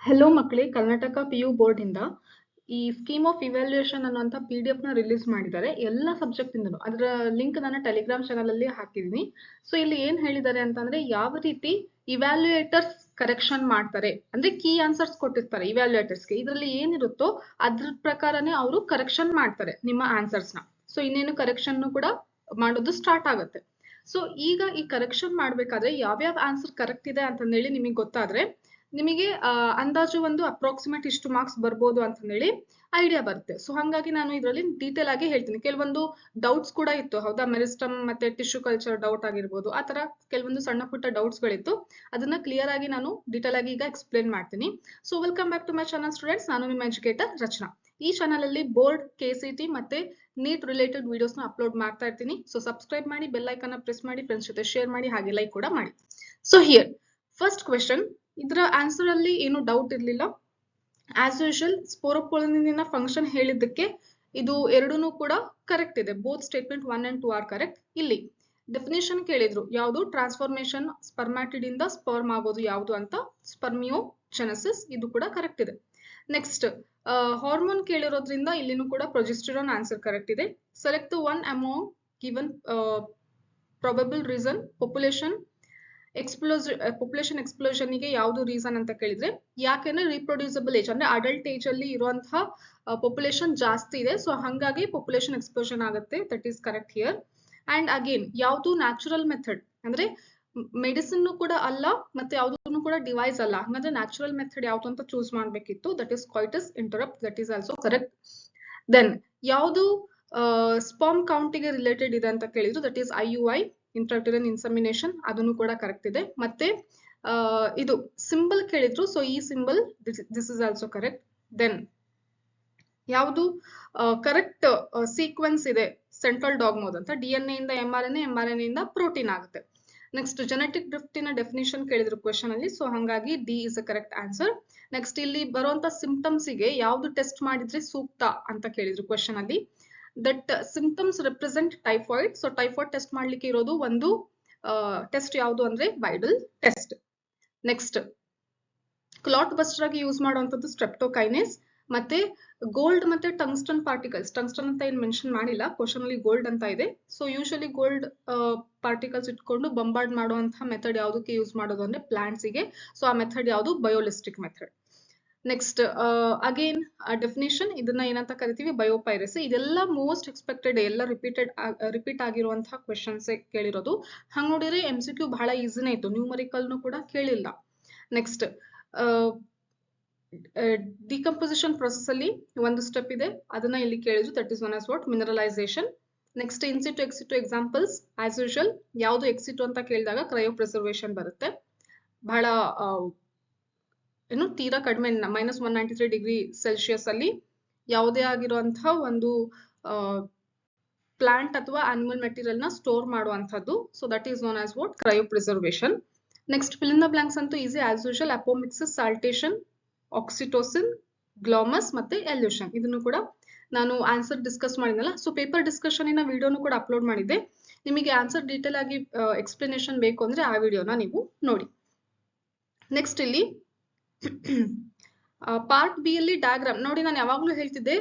Hello ಮಕ್ಕಳೇ, Karnataka PU board ಇಂದ ಈ ಸ್ಕೀಮ್ ಆಫ್ ಇವ್ಯಾಲ್ಯೂಯೇಷನ್ ಅನ್ನುವಂಥ PDF ನ ರಿಲೀಸ್ ಮಾಡಿದ್ದಾರೆ ಎಲ್ಲ ಸಬ್ಜೆಕ್ಟ್ ಇಂದನು. ಅದರ ಲಿಂಕ್ ನಾನು ಟೆಲಿಗ್ರಾಮ್ ಚಾನಲ್ ಅಲ್ಲಿ ಹಾಕಿದ್ದೀನಿ. ಸೊ ಇಲ್ಲಿ ಏನ್ ಹೇಳಿದ್ದಾರೆ ಅಂತಂದ್ರೆ ಯಾವ ರೀತಿ ಇವ್ಯಾಲ್ಯೂಯೇಟರ್ಸ್ ಕರೆಕ್ಷನ್ ಮಾಡ್ತಾರೆ ಅಂದ್ರೆ ಕೀ ಆನ್ಸರ್ಸ್ ಕೊಟ್ಟಿರ್ತಾರೆ ಇವ್ಯಾಲ್ಯೂಯೇಟರ್ಸ್ಗೆ. ಇದರಲ್ಲಿ ಏನಿರುತ್ತೋ ಅದ್ರ ಪ್ರಕಾರನೇ ಅವರು ಕರೆಕ್ಷನ್ ಮಾಡ್ತಾರೆ ನಿಮ್ಮ ಆನ್ಸರ್ಸ್ ನ. ಸೊ ಇನ್ನೇನು ಕರೆಕ್ಷನ್ ಕೂಡ ಮಾಡೋದು ಸ್ಟಾರ್ಟ್ ಆಗುತ್ತೆ. ಸೊ ಈಗ ಈ ಕರೆಕ್ಷನ್ ಮಾಡ್ಬೇಕಾದ್ರೆ ಯಾವ್ಯಾವ ಆನ್ಸರ್ ಕರೆಕ್ಟ್ ಇದೆ ಅಂತಂದೇಳಿ ನಿಮಗೆ ಗೊತ್ತಾದ್ರೆ ನಿಮಗೆ ಅಂದಾಜು ಒಂದು ಅಪ್ರಾಕ್ಸಿಮೇಟ್ ಇಷ್ಟು ಮಾರ್ಕ್ಸ್ ಬರ್ಬೋದು ಅಂತ ಹೇಳಿ ಐಡಿಯಾ ಬರುತ್ತೆ. ಸೊ ಹಾಗಾಗಿ ನಾನು ಇದರಲ್ಲಿ ಡೀಟೇಲ್ ಆಗಿ ಹೇಳ್ತೀನಿ. ಕೆಲವೊಂದು ಡೌಟ್ಸ್ ಕೂಡ ಇತ್ತು, ಹೌದಾ, ಮೆರಿಸ್ಟಮ್ ಮತ್ತೆ ಟಿಶ್ಯೂ ಕಲ್ಚರ್ ಡೌಟ್ ಆಗಿರ್ಬೋದು, ಆ ತರ ಕೆಲವೊಂದು ಸಣ್ಣ ಪುಟ್ಟ ಡೌಟ್ಸ್ ಗಳಿತ್ತು. ಅದನ್ನ ಕ್ಲಿಯರ್ ಆಗಿ ನಾನು ಡೀಟೇಲ್ ಆಗಿ ಈಗ ಎಕ್ಸ್ಪ್ಲೇನ್ ಮಾಡ್ತೀನಿ. So welcome back to my channel students. ನಾನು ನಿಮ್ಮ ಎಜುಕೇಟರ್ ರಚನಾ. ಈ ಚಾನಲ್ ಅಲ್ಲಿ ಬೋರ್ಡ್, KCT ಮತ್ತೆ ನೀಟ್ ರಿಲೇಟೆಡ್ ವಿಡಿಯೋಸ್ ನ ಅಪ್ಲೋಡ್ ಮಾಡ್ತಾ ಇರ್ತೀನಿ. ಸೊ ಸಬ್ಸ್ಕ್ರೈಬ್ ಮಾಡಿ, ಬೆಲ್ ಐಕಾನ್ ಪ್ರೆಸ್ ಮಾಡಿ, ಫ್ರೆಂಡ್ಸ್ ಜೊತೆ ಶೇರ್ ಮಾಡಿ, ಹಾಗೆ ಲೈಕ್ ಕೂಡ ಮಾಡಿ. So here first question. ಇದರ ಆನ್ಸರ್ ಅಲ್ಲಿ ಏನು ಡೌಟ್ ಇರ್ಲಿಲ್ಲ. ಆಸ್ ಯೂಶುವಲ್ ಸ್ಪೋರೋಪೊಲನಿನ ಫಂಕ್ಷನ್ ಹೇಳಿದ್ದಕ್ಕೆ ಇದು ಎರಡೂ ಕೂಡ ಕರೆಕ್ಟ್ ಇದೆ. Both statement 1 and 2 are correct. ಇಲ್ಲಿ ಡೆಫಿನೇಷನ್ ಕೇಳಿದ್ರು, ಯಾವುದು ಟ್ರಾನ್ಸ್ಫಾರ್ಮೇಶನ್ ಸ್ಪರ್ಮ್ಯಾಟಿಡ್ ಇಂದ ಸ್ಪರ್ಮ್ ಆಗೋದು ಯಾವುದು ಅಂತ, ಸ್ಪರ್ಮಿಯೋಜೆನೆಸಿಸ್. ಇದು ಕೂಡ ಕರೆಕ್ಟ್ ಇದೆ. ನೆಕ್ಸ್ಟ್ ಹಾರ್ಮೋನ್ ಕೇಳಿರೋದ್ರಿಂದ ಇಲ್ಲಿನೂ ಕೂಡ ಪ್ರೊಜೆಸ್ಟೆರಾನ್ ಆನ್ಸರ್ ಕರೆಕ್ಟ್ ಇದೆ. Select the one among given probable reason. Population explosion ಗೆ ಯಾವುದು ರೀಸನ್ ಅಂತ ಕೇಳಿದ್ರೆ, ಯಾಕೆಂದ್ರೆ ರಿಪ್ರೊಡ್ಯೂಸಬಲ್ ಏಜ್ ಅಂದ್ರೆ ಅಡಲ್ಟ್ ಏಜ್ ಅಲ್ಲಿ ಇರುವಂತಹ ಪಾಪ್ಯುಲೇಷನ್ ಜಾಸ್ತಿ ಇದೆ. ಸೊ ಹಂಗಾಗಿ ಪಾಪ್ಯುಲೇಷನ್ ಎಕ್ಸ್ಪ್ಲೋಷನ್ ಆಗುತ್ತೆ. That is correct here. And again ಯಾವುದು ನ್ಯಾಚುರಲ್ ಮೆಥಡ್ ಅಂದ್ರೆ ಮೆಡಿಸಿನ್ ಕೂಡ ಅಲ್ಲ ಮತ್ತೆ ಯಾವ್ದು ಕೂಡ ಡಿವೈಸ್ ಅಲ್ಲ. ಹಂಗಂದ್ರೆ ನ್ಯಾಚುರಲ್ ಮೆಥಡ್ ಯಾವ್ದು ಅಂತ ಚೂಸ್ ಮಾಡ್ಬೇಕಿತ್ತು. That is coitus interrupt. That is also correct. Then ಯಾವುದು ಸ್ಪರ್ಮ್ ಕೌಂಟಿಗೆ ರಿಲೇಟೆಡ್ ಇದೆ ಅಂತ ಕೇಳಿದ್ರು, that is IUI, intrauterine insemination. ಅದನ್ನು ಕೂಡ ಕರೆಕ್ಟ್ ಇದೆ. ಮತ್ತೆ ಇದು ಸಿಂಬಲ್ ಕೇಳಿದ್ರು, ಸೊ ಈ symbol this is also correct. Then ಯಾವುದು ಕರೆಕ್ಟ್ ಸೀಕ್ವೆನ್ಸ್ ಇದೆ ಸೆಂಟ್ರಲ್ ಡಾಗ್ಮೋದ್ ಅಂತ, DNA ಇಂದ mRNA, mRNA ಇಂದ ಪ್ರೋಟೀನ್ ಆಗುತ್ತೆ. ನೆಕ್ಸ್ಟ್ ಜೆನೆಟಿಕ್ ಡ್ರಿಫ್ಟಿನ ಡೆಫಿನೇಷನ್ ಕೇಳಿದ್ರು ಕ್ವೆಶನ್ ಅಲ್ಲಿ, ಸೊ ಹಾಗಾಗಿ D is a correct answer. Next ಇಲ್ಲಿ ಬರುವಂತ ಸಿಂಪ್ಟಮ್ಸ್ ಗೆ ಯಾವ್ದು ಟೆಸ್ಟ್ ಮಾಡಿದ್ರೆ ಸೂಕ್ತ ಅಂತ ಕೇಳಿದ್ರು ಕ್ವೆಶನ್ ಅಲ್ಲಿ. That symptoms represent typhoid. So typhoid test ಮಾಡ್ಲಿಕ್ಕೆ ಇರೋದು ಒಂದು ಟೆಸ್ಟ್ ಯಾವುದು ಅಂದ್ರೆ Widal test. Next clot buster ಆಗಿ ಯೂಸ್ ಮಾಡುವಂತದ್ದು ಸ್ಟ್ರೆಪ್ಟೋಕೈನೇಸ್. ಮತ್ತೆ ಗೋಲ್ಡ್ ಮತ್ತೆ ಟಂಗ್ಸ್ಟನ್ ಪಾರ್ಟಿಕಲ್ಸ್. ಟಂಗ್ಸ್ಟನ್ ಅಂತ ಏನ್ ಮೆನ್ಷನ್ ಮಾಡಿಲ್ಲ ಕ್ವಶನ್ ಅಲ್ಲಿ, ಗೋಲ್ಡ್ ಅಂತ ಇದೆ. ಸೊ ಯೂಶಲಿ ಗೋಲ್ಡ್ ಪಾರ್ಟಿಕಲ್ಸ್ ಇಟ್ಕೊಂಡು ಬಂಬಾರ್ಡ್ ಮಾಡುವಂತಹ ಮೆಥಡ್ ಯಾವ್ದಕ್ಕೆ ಯೂಸ್ ಮಾಡೋದು ಅಂದ್ರೆ ಪ್ಲಾಂಟ್ಸ್ ಗೆ. ಸೊ ಆ ಮೆಥಡ್ ಯಾವುದು? ಬಯೋಲಿಸ್ಟಿಕ್ ಮೆಥಡ್. ನೆಕ್ಸ್ಟ್ ಅಗೇನ್ ಡೆಫಿನೇಷನ್, ಇದನ್ನ ಏನಂತ ಕರಿತೀವಿ? ಬಯೋಪೈರಸಿ. ಇದೆಲ್ಲ ಮೋಸ್ಟ್ ಎಕ್ಸ್ಪೆಕ್ಟೆಡ್, ಎಲ್ಲ ರಿಪೀಟ್ ಆಗಿರುವಂತಹ ಕ್ವೆಶನ್ಸ್ ಕೇಳಿರೋದು. ಹಂಗ ನೋಡಿದ್ರೆ MCQ ಬಹಳ ಈಸಿನೇ ಇತ್ತು, ನ್ಯೂಮರಿಕಲ್ನು ಕೂಡ ಕೇಳಿಲ್ಲ. ನೆಕ್ಸ್ಟ್ ಡಿಕಂಪೋಸಿಷನ್ ಪ್ರೊಸೆಸ್ ಅಲ್ಲಿ ಒಂದು ಸ್ಟೆಪ್ ಇದೆ, ಅದನ್ನ ಇಲ್ಲಿ ಕೇಳಿದ್ರು. That is one as what? Mineralisation. Next in situ exit examples. As usual ಯಾವುದು ಎಕ್ಸಿಟು ಅಂತ ಕೇಳಿದಾಗ ಕ್ರಯೋ ಪ್ರಿಸರ್ವೇಷನ್ ಬರುತ್ತೆ. ಬಹಳ ಏನು ತೀರಾ ಕಡಿಮೆ -193°C ಅಲ್ಲಿ ಯಾವುದೇ ಆಗಿರುವಂತಹ ಒಂದು ಪ್ಲಾಂಟ್ ಅಥವಾ ಅನಿಮಲ್ ಮೆಟೀರಿಯಲ್ ನ ಸ್ಟೋರ್ ಮಾಡುವಂತದ್ದು. So that is known as what? Cryopreservation. Next fill in the blanks ಅಂತೂ easy as usual. Apomixis, saltation, oxytocin, ಗ್ಲಾಮಸ್ ಮತ್ತೆ ಎಲ್ಯೂಷನ್. ಇದನ್ನು ಕೂಡ ನಾನು ಆನ್ಸರ್ ಡಿಸ್ಕಸ್ ಮಾಡಿದ್ನಲ್ಲ. ಸೊ ಪೇಪರ್ ಡಿಸ್ಕಷನ್ ವಿಡಿಯೋನು ಕೂಡ ಅಪ್ಲೋಡ್ ಮಾಡಿದ್ದೆ. ನಿಮಗೆ ಆನ್ಸರ್ ಡೀಟೇಲ್ ಆಗಿ ಎಕ್ಸ್ಪ್ಲನೇಷನ್ ಬೇಕು ಅಂದ್ರೆ ಆ ವಿಡಿಯೋನ ನೀವು ನೋಡಿ. ನೆಕ್ಸ್ಟ್ ಇಲ್ಲಿ ಪಾರ್ಟ್ ಬಿ ಅಲ್ಲಿ ಡಯಾಗ್ರಾಮ್ ನೋಡಿ. ನಾನು ಯಾವಾಗ್ಲೂ ಹೇಳ್ತಿದ್ದೆ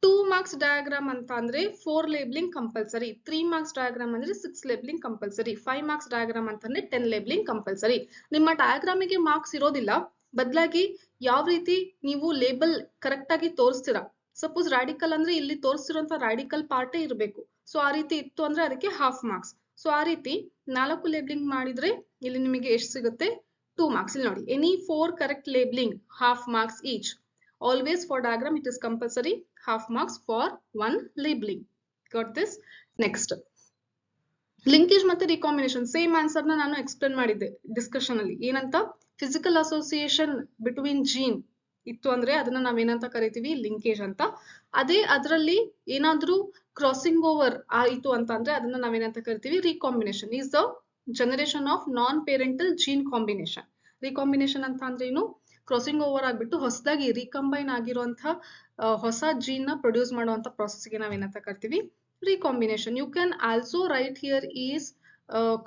2 marks ಡಯಾಗ್ರಾಮ್ ಅಂತ ಅಂದ್ರೆ 4 ಲೇಬ್ಲಿಂಗ್ ಕಂಪಲ್ಸರಿ, 3 marks ಡಯಾಗ್ರಾಮ್ ಅಂದ್ರೆ 6 ಲೇಬ್ಲಿಂಗ್ ಕಂಪಲ್ಸರಿ, 5 marks ಡಯಾಗ್ರಾಮ್ ಅಂತಂದ್ರೆ 10 ಲೇಬ್ಲಿಂಗ್ ಕಂಪಲ್ಸರಿ. ನಿಮ್ಮ ಡಯಾಗ್ರಾಮಿಗೆ ಮಾರ್ಕ್ಸ್ ಇರೋದಿಲ್ಲ, ಬದಲಾಗಿ ಯಾವ ರೀತಿ ನೀವು ಲೇಬಲ್ ಕರೆಕ್ಟ್ ಆಗಿ ತೋರಿಸ್ತೀರಾ. ಸಪೋಸ್ ರಾಡಿಕಲ್ ಅಂದ್ರೆ ಇಲ್ಲಿ ತೋರಿಸ್ತಿರೋಂತ ರಾಡಿಕಲ್ ಪಾರ್ಟೇ ಇರಬೇಕು. ಸೊ ಆ ರೀತಿ ಇತ್ತು ಅಂದ್ರೆ ಅದಕ್ಕೆ ಹಾಫ್ ಮಾರ್ಕ್ಸ್. ಸೊ ಆ ರೀತಿ 4 ಲೇಬ್ಲಿಂಗ್ ಮಾಡಿದ್ರೆ ಇಲ್ಲಿ ನಿಮಗೆ ಎಷ್ಟು ಸಿಗುತ್ತೆ? 2 marks. ಇಲ್ಲಿ ನೋಡಿ, any 4 correct labeling, half marks each. Always for diagram it is compulsory, half marks for 1 labeling. Got this? Next linkage ಮತ್ತೆ ರಿಕಾಂಬಿನೇಷನ್. ಸೇಮ್ ಆನ್ಸರ್ ನ ನಾನು ಎಕ್ಸ್ಪ್ಲೇನ್ ಮಾಡಿದ್ದೆ ಡಿಸ್ಕಷನ್ ಅಲ್ಲಿ. ಏನಂತ? ಫಿಸಿಕಲ್ ಅಸೋಸಿಯೇಷನ್ ಬಿಟ್ವೀನ್ ಜೀನ್ ಇತ್ತು ಅಂದ್ರೆ ಅದನ್ನ ನಾವೇನಂತ ಕರಿತೀವಿ? ಲಿಂಕೇಜ್ ಅಂತ. ಅದೇ ಅದರಲ್ಲಿ ಏನಾದ್ರೂ ಕ್ರಾಸಿಂಗ್ ಓವರ್ ಆಯಿತು ಅಂತ ಅಂದ್ರೆ ಅದನ್ನ ನಾವೇನಂತ ಕರಿತೀವಿ? Recombination. Is the generation of non parental gene combination. Recombination ಅಂತ ಅಂದ್ರೆ ಏನು? ಕ್ರಾಸಿಂಗ್ ಓವರ್ ಆಗ್ಬಿಟ್ಟು ಹೊಸದಾಗಿ ರಿಕಂಬೈನ್ ಆಗಿರುವಂತಹ ಹೊಸ ಜೀನ್ ನ ಪ್ರೊಡ್ಯೂಸ್ ಮಾಡುವಂತ ಪ್ರಾಸೆಸ್ ಗೆ ನಾವೇನಂತ ಕರಿತೀವಿ? Recombination. You can also write here is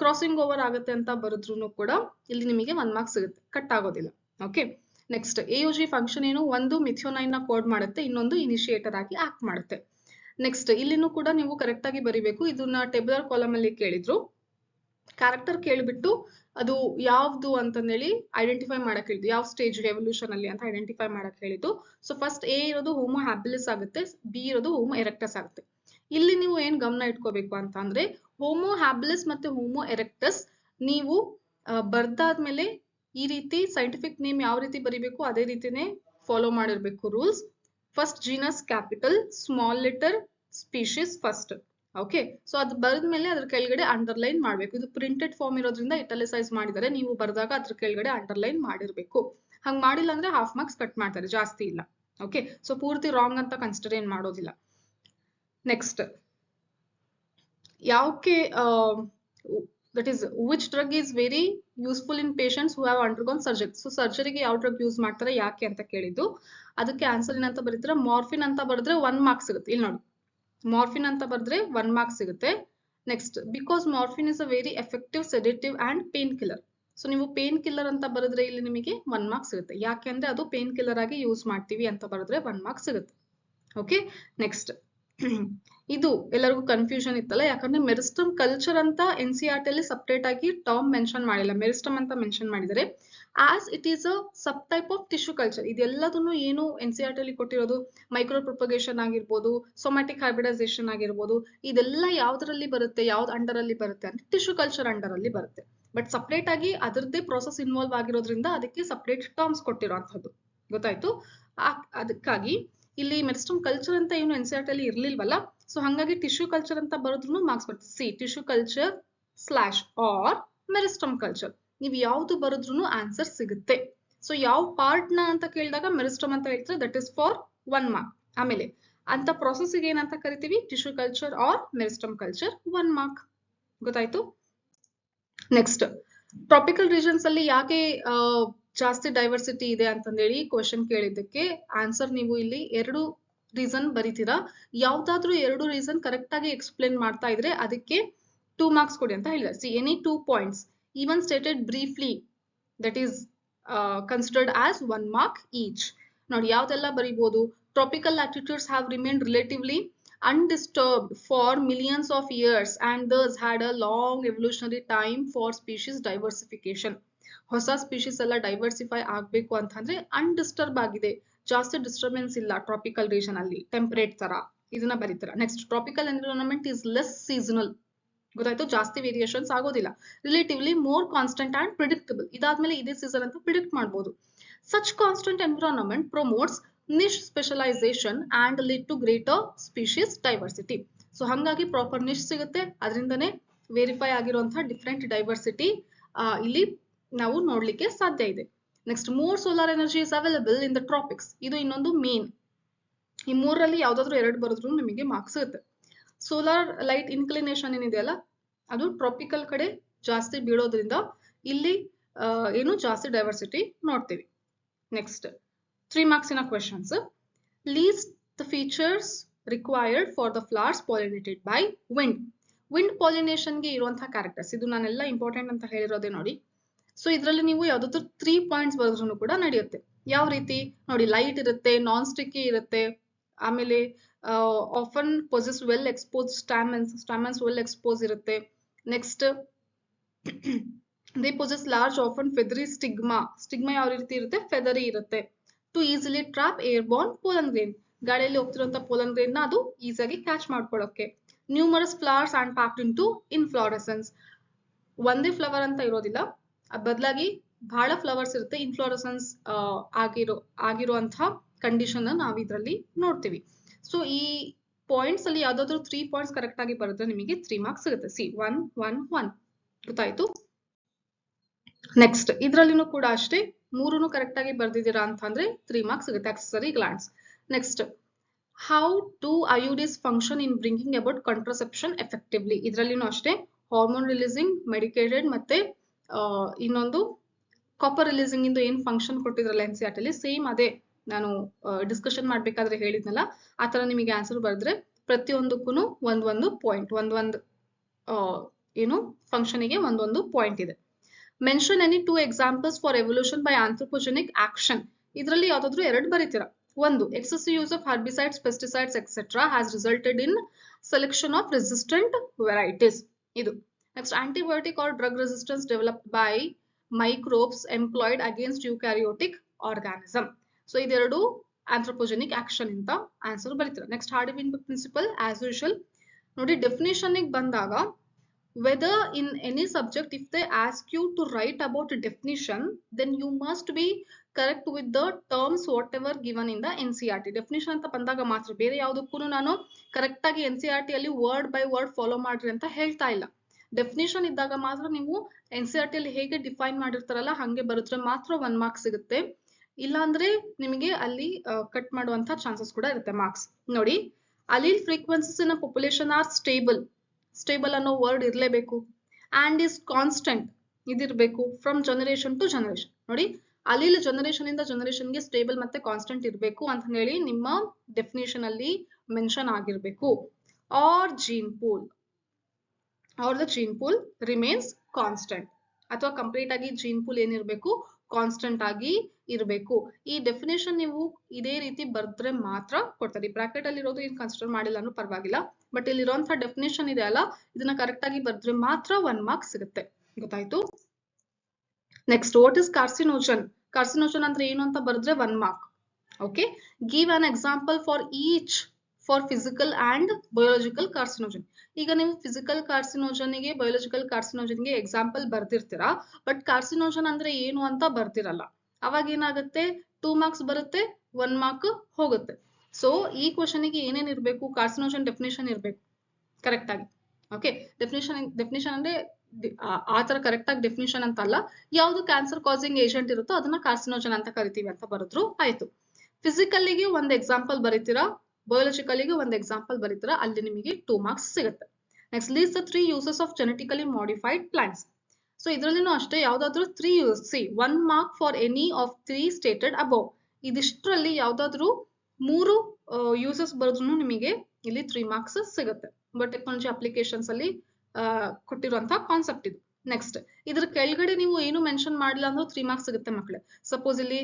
crossing over ಆಗುತ್ತೆ ಅಂತ ಬರೆದ್ರು ಕೂಡ ಇಲ್ಲಿ ನಿಮಗೆ 1 mark ಸಿಗುತ್ತೆ, ಕಟ್ ಆಗೋದಿಲ್ಲ. ಓಕೆ. ನೆಕ್ಸ್ಟ್ AUG ಫಂಕ್ಷನ್ ಏನು, ಒಂದು ಮಿಥಿಯೋನೈನ್ ನ ಕೋಡ್ ಮಾಡುತ್ತೆ, ಇನ್ನೊಂದು ಇನಿಷಿಯೇಟರ್ ಆಗಿ ಆಕ್ಟ್ ಮಾಡುತ್ತೆ. ನೆಕ್ಸ್ಟ್ ಇಲ್ಲಿನೂ ಕೂಡ ನೀವು ಕರೆಕ್ಟ್ ಆಗಿ ಬರಿಬೇಕು. ಇದನ್ನ ಟೇಬುಲರ್ ಕಾಲಮ್ ಅಲ್ಲಿ ಕೇಳಿದ್ರು, ಕ್ಯಾರೆಕ್ಟರ್ ಕೇಳಿಬಿಟ್ಟು ಅದು ಯಾವ್ದು ಅಂತಂದೇಳಿ ಐಡೆಂಟಿಫೈ ಮಾಡಕ್ ಹೇಳಿದ್ದು, ಯಾವ ಸ್ಟೇಜ್ ಎವಲ್ಯೂಷನ್ ಅಲ್ಲಿ ಅಂತ ಐಡೆಂಟಿಫೈ ಮಾಡಕ್ ಹೇಳಿದ್ದು. ಸೊ ಫಸ್ಟ್ A ಇರೋದು ಹೋಮೋ ಹ್ಯಾಬಿಲಿಸ್ ಆಗುತ್ತೆ, B ಇರೋದು ಹೋಮೋ ಎರೆಕ್ಟಸ್ ಆಗುತ್ತೆ. ಇಲ್ಲಿ ನೀವು ಏನ್ ಗಮನ ಇಟ್ಕೋಬೇಕು ಅಂತ ಅಂದ್ರೆ, ಹೋಮೋ ಹ್ಯಾಬಿಲಿಸ್ ಮತ್ತೆ ಹೋಮೋ ಎರೆಕ್ಟಸ್ ನೀವು ಬರ್ದಾದ್ಮೇಲೆ ಈ ರೀತಿ ಸೈಂಟಿಫಿಕ್ ನೇಮ್ ಯಾವ ರೀತಿ ಬರಿಬೇಕು ಅದೇ ರೀತಿನೇ ಫಾಲೋ ಮಾಡಿರ್ಬೇಕು rules. First genus capital, small letter, species first. Okay, so ಅದು ಬರೆದ್ಮೇಲೆ ಅದ್ರ ಕೆಳಗಡೆ ಅಂಡರ್ಲೈನ್ ಮಾಡ್ಬೇಕು. ಇದು ಪ್ರಿಂಟೆಡ್ ಫಾರ್ಮ್ ಇರೋದ್ರಿಂದ ಇಟಾಲಿಸೈಸ್ ಮಾಡಿದರೆ, ನೀವು ಬರೆದಾಗ ಅದ್ರ ಕೆಳಗಡೆ ಅಂಡರ್ಲೈನ್ ಮಾಡಿರ್ಬೇಕು. ಹಂಗ್ ಮಾಡಿಲ್ಲ ಅಂದ್ರೆ ಹಾಫ್ ಮಾರ್ಕ್ಸ್ ಕಟ್ ಮಾಡ್ತಾರೆ, ಜಾಸ್ತಿ ಇಲ್ಲ. ಓಕೆ, ಸೊ ಪೂರ್ತಿ ರಾಂಗ್ ಅಂತ ಕನ್ಸಿಡರ್ ಏನ್ ಮಾಡೋದಿಲ್ಲ. ನೆಕ್ಸ್ಟ್ ಯಾವಕ್ಕೆ that is which drug is very useful in patients who have undergone surgery. So ಸರ್ಜರಿಗೆ ಯಾವ ಡ್ರಗ್ ಯೂಸ್ ಮಾಡ್ತಾರೆ ಯಾಕೆ ಅಂತ ಕೇಳಿದ್ದು, ಅದಕ್ಕೆ ಆನ್ಸರ್ ಏನಂತ ಬರೀತಾರೆ, ಮಾರ್ಫಿನ್ ಅಂತ ಬರೆದ್ರೆ 1 ಮಾರ್ಕ್ ಸಿಗುತ್ತೆ. ಇಲ್ಲಿ ನೋಡಿ, ಮಾರ್ಫಿನ್ ಅಂತ ಬರೆದ್ರೆ 1 ಮಾರ್ಕ್ ಸಿಗುತ್ತೆ. Next because morphine is a very effective sedative and painkiller. So ನೀವು ಪೇನ್ ಕಿಲ್ಲರ್ ಅಂತ ಬರೆದ್ರೆ ಇಲ್ಲಿ ನಿಮಗೆ 1 ಮಾರ್ಕ್ ಸಿಗುತ್ತೆ. ಯಾಕೆ ಅಂದ್ರೆ ಅದು ಪೇನ್ ಕಿಲ್ಲರ್ ಆಗಿ ಯೂಸ್ ಮಾಡ್ತೀವಿ ಅಂತ ಬರೆದ್ರೆ 1 ಮಾರ್ಕ್ ಸಿಗುತ್ತೆ. ಓಕೆ, ನೆಕ್ಸ್ಟ್ ಇದು ಎಲ್ಲರಿಗೂ ಕನ್ಫ್ಯೂಷನ್ ಇತ್ತಲ್ಲ, ಯಾಕಂದ್ರೆ ಮೆರಿಸ್ಟಮ್ ಕಲ್ಚರ್ ಅಂತ NCERT ಅಲ್ಲಿ ಸಪ್ರೇಟ್ ಆಗಿ ಟರ್ಮ್ ಮೆನ್ಷನ್ ಮಾಡಿಲ್ಲ, ಮೆರಿಸ್ಟಮ್ ಅಂತ ಮೆನ್ಷನ್ ಮಾಡಿದರೆ. As it is a subtype of tissue culture. ಇದೆಲ್ಲದನ್ನು ಏನು NCERT ಅಲ್ಲಿ ಕೊಟ್ಟಿರೋದು, ಮೈಕ್ರೋ ಪ್ರೊಪಗೇಷನ್ ಆಗಿರ್ಬೋದು, ಸೊಮ್ಯಾಟಿಕ್ ಹೈಬ್ರಿಡೈಸೇಷನ್ ಆಗಿರ್ಬೋದು, ಇದೆಲ್ಲ ಯಾವ್ದ್ರಲ್ಲಿ ಬರುತ್ತೆ, ಯಾವ್ದು ಅಂಡರ್ ಅಲ್ಲಿ ಬರುತ್ತೆ ಅಂದ್ರೆ ಟಿಶ್ಯೂ ಕಲ್ಚರ್ ಅಂಡರ್ ಅಲ್ಲಿ ಬರುತ್ತೆ. ಬಟ್ ಸಪ್ರೇಟ್ ಆಗಿ ಅದರದ್ದೇ ಪ್ರೊಸೆಸ್ ಇನ್ವಾಲ್ವ್ ಆಗಿರೋದ್ರಿಂದ ಅದಕ್ಕೆ ಸಪ್ರೇಟ್ ಟರ್ಮ್ಸ್ ಕೊಟ್ಟಿರೋಂಥದ್ದು. ಗೊತ್ತಾಯ್ತು? ಅದಕ್ಕಾಗಿ ಇಲ್ಲಿ ಮೆರಿಸ್ಟಮ್ ಕಲ್ಚರ್ ಅಂತ ಏನು NCERT ಅಲ್ಲಿ ಇರ್ಲಿಲ್ವಲ್ಲ, ಸೊ ಹಂಗಾಗಿ ಟಿಶ್ಯೂ ಕಲ್ಚರ್ ಅಂತ ಬರೋದ್ರೂ ಮಾರ್ಕ್ಸ್ ಬರ್ತದೆ. C tissue culture slash or meristem culture, ನೀವು ಯಾವ್ದು ಬರೋದ್ರೂ ಆನ್ಸರ್ ಸಿಗುತ್ತೆ. ಸೊ ಯಾವ ಪಾರ್ಟ್ ನ ಅಂತ ಕೇಳಿದಾಗ ಮೆರಿಸ್ಟಮ್ ಅಂತ ಹೇಳ್ತಾರೆ, ದಟ್ ಇಸ್ ಫಾರ್ 1 ಮಾರ್ಕ್. ಆಮೇಲೆ ಅಂತ ಪ್ರೊಸೆಸ್ಗೆ ಏನಂತ ಕರಿತೀವಿ, tissue culture or meristem culture, 1 mark. ಗೊತ್ತಾಯ್ತು? ನೆಕ್ಸ್ಟ್ ಟ್ರಾಪಿಕಲ್ ರೀಜನ್ಸ್ ಅಲ್ಲಿ ಯಾಕೆ ಜಾಸ್ತಿ ಡೈವರ್ಸಿಟಿ ಇದೆ ಅಂತಂದೇಳಿ ಕ್ವಶನ್ ಕೇಳಿದ್ದಕ್ಕೆ ಆನ್ಸರ್ ನೀವು ಇಲ್ಲಿ 2 ರೀಸನ್ ಬರೀತೀರಾ. ಯಾವ್ದಾದ್ರು 2 ರೀಸನ್ ಕರೆಕ್ಟ್ ಆಗಿ ಎಕ್ಸ್ಪ್ಲೇನ್ ಮಾಡ್ತಾ ಇದ್ರೆ ಅದಕ್ಕೆ 2 ಮಾರ್ಕ್ಸ್ ಕೊಡಿ ಅಂತ ಹೇಳಿದ್ದಾರೆ. C any 2 points even stated briefly that is considered as 1 mark each. ನೋಡಿ ಯಾವ್ದೆಲ್ಲ ಬರೀಬಹುದು, tropical latitudes have remained relatively undisturbed for millions of years and thus had a long evolutionary time for species diversification. ಹೊಸ species ಎಲ್ಲ diversify ಆಗ್ಬೇಕು ಅಂತಂದ್ರೆ ಅನ್ಡಿಸ್ಟರ್ಬ್ ಆಗಿದೆ, ಜಾಸ್ತಿ disturbance ಇಲ್ಲ tropical region ಅಲ್ಲಿ, temperate ತರ, ಇದನ್ನ ಬರೀತೀರಾ. Next tropical environment is less seasonal. ಗೊತ್ತಾಯ್ತು? ಜಾಸ್ತಿ ವೇರಿಯೇಷನ್ಸ್ ಆಗೋದಿಲ್ಲ. Relatively more constant and predictable. ಇದಾದ್ಮೇಲೆ ಇದೇ ಸೀಸನ್ ಅಂತ ಪ್ರಿಡಿಕ್ಟ್ ಮಾಡಬಹುದು. Such constant environment promotes niche specialization and lead to greater species diversity. So ಹಂಗಾಗಿ ಪ್ರಾಪರ್ ನಿಶ್ ಸಿಗುತ್ತೆ, ಅದರಿಂದನೇ ವೆರಿಫೈ ಆಗಿರುವಂತಹ ಡಿಫ್ರೆಂಟ್ ಡೈವರ್ಸಿಟಿ ಇಲ್ಲಿ ನಾವು ನೋಡ್ಲಿಕ್ಕೆ ಸಾಧ್ಯ ಇದೆ. Next more solar energy is available in the tropics. ಇದು ಇನ್ನೊಂದು ಮೇನ್. ಈ 3ರಲ್ಲಿ ಯಾವ್ದಾದ್ರು 2 ಬರೆದ್ರು ನಿಮಗೆ ಮಾರ್ಕ್ಸ್ ಸಿಗುತ್ತೆ. ಸೋಲಾರ್ ಲೈಟ್ ಇನ್ಕ್ಲಿನೇಷನ್ ಏನಿದೆಯಲ್ಲ, ಅದು ಟ್ರಾಪಿಕಲ್ ಕಡೆ ಜಾಸ್ತಿ ಬೀಳೋದ್ರಿಂದ ಇಲ್ಲಿ ಏನು ಜಾಸ್ತಿ ಡೈವರ್ಸಿಟಿ ನೋಡ್ತೀವಿ. ನೆಕ್ಸ್ಟ್ 3 ಮಾರ್ಕ್ಸಿನ questions. List the features required for the flowers pollinated by wind. Wind ಪಾಲಿನೇಷನ್ಗೆ ಇರುವಂತಹ ಕ್ಯಾರೆಕ್ಟರ್ಸ್, ಇದು ನಾನೆಲ್ಲ ಇಂಪಾರ್ಟೆಂಟ್ ಅಂತ ಹೇಳಿರೋದೇ ನೋಡಿ. ಸೊ ಇದರಲ್ಲಿ ನೀವು ಯಾವ್ದಾದ್ರು 3 ಪಾಯಿಂಟ್ಸ್ ಬರೆದ್ರೂ ಕೂಡ ನಡೆಯುತ್ತೆ. ಯಾವ ರೀತಿ ನೋಡಿ, ಲೈಟ್ ಇರುತ್ತೆ, ನಾನ್ ಸ್ಟಿಕ್ಕಿ ಇರುತ್ತೆ, ಆಮೇಲೆ often possess well expose stamens well expose ಇರುತ್ತೆ. Next they possess large often feathery stigma ಯಾವ ರೀತಿ ಇರುತ್ತೆ, ಫೆದರಿ ಇರುತ್ತೆ. To easily trap air borne pollen grain, ಗಾಳಿಯಲ್ಲಿ ಹೋಗ್ತಿರುವಂತ ಪೋಲನ್ ಗ್ರೇನ್ ನ ಅದು ಈಸಿಯಾಗಿ ಕ್ಯಾಚ್ ಮಾಡ್ಕೊಳ್ಳೋಕೆ. Numerous flowers and packed into inflorescence, ಒಂದೇ ಫ್ಲವರ್ ಅಂತ ಇರೋದಿಲ್ಲ, ಬದಲಾಗಿ ಬಹಳ ಫ್ಲವರ್ಸ್ ಇರುತ್ತೆ. ಇನ್ಫ್ಲೋರೆಸೆನ್ಸ್ ಆಗಿರುವಂತಹ ಕಂಡೀಷನ್ ನಾವು ಇದರಲ್ಲಿ ನೋಡ್ತೀವಿ. ಸೊ ಈ ಪಾಯಿಂಟ್ಸ್ ಅಲ್ಲಿ ಯಾವ್ದಾದ್ರು 3 ಪಾಯಿಂಟ್ಸ್ ಕರೆಕ್ಟ್ ಆಗಿ ಬರೆದ್ರೆ ನಿಮಗೆ 3 ಮಾರ್ಕ್ಸ್ ಸಿಗುತ್ತೆ. ಸಿ 1 1 1. ಗೊತ್ತಾಯ್ತು? ನೆಕ್ಸ್ಟ್ ಇದ್ರಲ್ಲಿನೂ ಕೂಡ ಅಷ್ಟೇ, 3 ಕರೆಕ್ಟ್ ಆಗಿ ಬರ್ದಿದ್ದೀರಾ ಅಂತಂದ್ರೆ 3 ಮಾರ್ಕ್ಸ್ ಸಿಗುತ್ತೆ. Accessory glands. Next how do IUDs function in bringing about contraception effectively. ಇದ್ರಲ್ಲಿನೂ ಅಷ್ಟೇ ಹಾರ್ಮೋನ್ ರಿಲೀಸಿಂಗ್, ಮೆಡಿಕೇಟೆಡ್, ಮತ್ತೆ ಇನ್ನೊಂದು ಕಾಪರ್ ರಿಲೀಸಿಂಗ್ ಇಂದು ಏನ್ ಫಂಕ್ಷನ್ ಕೊಟ್ಟಿದ್ರಲ್ಲ NCERT ಅಲ್ಲಿ, ಸೇಮ್ ಅದೇ ನಾನು ಡಿಸ್ಕಷನ್ ಮಾಡ್ಬೇಕಾದ್ರೆ ಹೇಳಿದ್ನಲ್ಲ, ಆತರ ನಿಮಗೆ ಆನ್ಸರ್ ಬರೆದ್ರೆ ಪ್ರತಿಯೊಂದಕ್ಕೂ ಒಂದೊಂದು ಪಾಯಿಂಟ್, ಏನು ಫಂಕ್ಷನ್ಗೆ ಒಂದೊಂದು ಪಾಯಿಂಟ್ ಇದೆ. Mention any 2 examples for evolution by anthropogenic action. ಇದರಲ್ಲಿ ಯಾವ್ದಾದ್ರು ಎರಡು ಬರೀತೀರಾ. ಒಂದು, excessive use of herbicides, pesticides, etc. has resulted in selection of resistant varieties. ಇದು. Next, antibiotic or drug resistance developed by microbes employed against eukaryotic organism. So ಇದೆರಡು anthropogenic action ಅಂತ answer ಬರೀತೀರಾ. Next, Hardy Weinberg principle as usual ನೋಡಿ, definition ಬಂದಾಗ whether in any subject if they ask you to write about a definition, then you must be correct with the terms whatever given in the NCERT. Definition ಅಂತ ಬಂದಾಗ ಮಾತ್ರ, ಬೇರೆ ಯಾವುದಕ್ಕೂ ನಾನು correct ಆಗಿ NCERT ಅಲ್ಲಿ ವರ್ಡ್ ಬೈ ವರ್ಡ್ ಫಾಲೋ ಮಾಡ್ರಿ ಅಂತ ಹೇಳ್ತಾ ಇಲ್ಲ. ಡೆಫಿನಿಷನ್ ಇದ್ದಾಗ ಮಾತ್ರ ನೀವು NCERT ಅಲ್ಲಿ ಹೇಗೆ ಡಿಫೈನ್ ಮಾಡಿರ್ತಾರಲ್ಲ ಹಂಗೆ ಬರುತ್ರೆ ಮಾತ್ರ 1 ಮಾರ್ಕ್ಸ್ ಸಿಗುತ್ತೆ. ಇಲ್ಲಾಂದ್ರೆ ನಿಮಗೆ ಅಲ್ಲಿ ಕಟ್ ಮಾಡುವಂತ ಚಾನ್ಸಸ್ ಕೂಡ ಇರುತ್ತೆ ಮಾರ್ಕ್ಸ್. ನೋಡಿ, allele frequencies in population are stable. Stable ಅನ್ನೋ ವರ್ಡ್ ಇರಲೇಬೇಕು. ಅಂಡ್ ಇಸ್ ಕಾನ್ಸ್ಟೆಂಟ್ ಇದಿರಬೇಕು ಫ್ರಮ್ ಜನರೇಷನ್ ಟು ಜನರೇಷನ್. ನೋಡಿ, ಅಲೀಲ್ ಜನರೇಷನ್ ಇಂದ ಜನರೇಷನ್ಗೆ ಸ್ಟೇಬಲ್ ಮತ್ತೆ ಕಾನ್ಸ್ಟೆಂಟ್ ಇರಬೇಕು ಅಂತ ಹೇಳಿ ನಿಮ್ಮ ಡೆಫಿನೇಷನ್ ಅಲ್ಲಿ ಮೆನ್ಷನ್ ಆಗಿರ್ಬೇಕು. Or gene pool or the gene pool remains constant, ಅಥವಾ ಕಂಪ್ಲೀಟ್ ಆಗಿ ಜೀನ್ ಪೂಲ್ ಏನಿರಬೇಕು, ಕಾನ್ಸ್ಟೆಂಟ್ ಆಗಿ ಇರಬೇಕು. ಈ ಡೆಫಿನೇಷನ್ ನೀವು ಇದೇ ರೀತಿ ಬರೆದ್ರೆ ಮಾತ್ರ ಕೊಡ್ತಾರೆ. ಬ್ರಾಕೆಟ್ ಅಲ್ಲಿ ಇರೋದು ಏನು ಕನ್ಸಿಡರ್ ಮಾಡಿಲ್ಲ ಅನ್ನೂ ಪರವಾಗಿಲ್ಲ, ಬಟ್ ಇಲ್ಲಿರುವಂತಹ ಡೆಫಿನೇಷನ್ ಇದೆ ಅಲ್ಲ, ಇದನ್ನ ಕರೆಕ್ಟ್ ಆಗಿ ಬರೆದ್ರೆ ಮಾತ್ರ 1 ಮಾರ್ಕ್ಸ್ ಸಿಗುತ್ತೆ. ಗೊತ್ತಾಯ್ತು? Next, what is carcinogen? Carcinogen ಅಂದ್ರೆ ಏನು ಅಂತ ಬರೆದ್ರೆ 1 mark. Okay, give an example for each for physical and biological carcinogen. ಈಗ ನೀವು ಫಿಸಿಕಲ್ ಕಾರ್ಸಿನೋಜನ್ಗೆ ಬಯೋಲಾಜಿಕಲ್ ಕಾರ್ಸಿನೋಜನ್ಗೆ ಎಕ್ಸಾಂಪಲ್ ಬರ್ದಿರ್ತೀರಾ, ಬಟ್ ಕಾರ್ಸಿನೋಜನ್ ಅಂದ್ರೆ ಏನು ಅಂತ ಬರ್ದಿರಲ್ಲ. ಅವಾಗ ಏನಾಗುತ್ತೆ, 2 ಮಾರ್ಕ್ಸ್ ಬರುತ್ತೆ, 1 ಮಾರ್ಕ್ ಹೋಗುತ್ತೆ. ಸೊ ಈ ಕ್ವಶನ್ಗೆ ಏನೇನ್ ಇರಬೇಕು, ಕಾರ್ಸಿನೋಜನ್ ಡೆಫಿನೇಷನ್ ಇರಬೇಕು ಕರೆಕ್ಟ್ ಆಗಿ. ಓಕೆ, ಡೆಫಿನೇಷನ್ ಅಂದ್ರೆ ಆ ತರ ಕರೆಕ್ಟ್ ಆಗಿ ಡೆಫಿನೇಷನ್ ಅಂತ ಅಲ್ಲ, ಯಾವ್ದು ಕ್ಯಾನ್ಸರ್ ಕಾಸಿಂಗ್ ಏಜೆಂಟ್ ಇರುತ್ತೋ ಅದನ್ನ ಕಾರ್ಸಿನೋಜನ್ ಅಂತ ಕರಿತೀವಿ ಅಂತ ಬರೆದ್ರು ಆಯ್ತು. ಫಿಸಿಕಲ್ಲಿಗೆ ಒಂದು ಎಕ್ಸಾಂಪಲ್ ಬರೀತೀರಾ, ಬಯೋಲಾಜಿಕಲಿಗೆ ಒಂದು ಎಕ್ಸಾಂಪಲ್ ಬರೀತೀರಾ, ಅಲ್ಲಿ ನಿಮಗೆ 2 ಮಾರ್ಕ್ಸ್ ಸಿಗುತ್ತೆ. Next, list the 3 uses of genetically modified plants. So ಇದರಲ್ಲಿನೂ ಅಷ್ಟೇ, ಯಾವ್ದಾದ್ರು 3 use, 1 mark for any of 3 stated above. ಇದಿಷ್ಟರಲ್ಲಿ ಯಾವ್ದಾದ್ರು 3 ಯೂಸಸ್ ಬರೆದ್ರು ನಿಮಗೆ ಇಲ್ಲಿ 3 ಮಾರ್ಕ್ಸ್ ಸಿಗುತ್ತೆ. ಬಟ್ ಟೆಕ್ನಾಲಜಿ ಅಪ್ಲಿಕೇಶನ್ಸ್ ಅಲ್ಲಿ ಕೊಟ್ಟಿರುವಂತಹ ಕಾನ್ಸೆಪ್ಟ್ ಇದು. ನೆಕ್ಸ್ಟ್, ಇದ್ರ ಕೆಳಗಡೆ ನೀವು ಏನು ಮೆನ್ಷನ್ ಮಾಡಿಲ್ಲ ಅಂದ್ರೆ 3 ಮಾರ್ಕ್ಸ್ ಸಿಗುತ್ತೆ ಮಕ್ಕಳೇ. ಸಪೋಸ್ ಇಲ್ಲಿ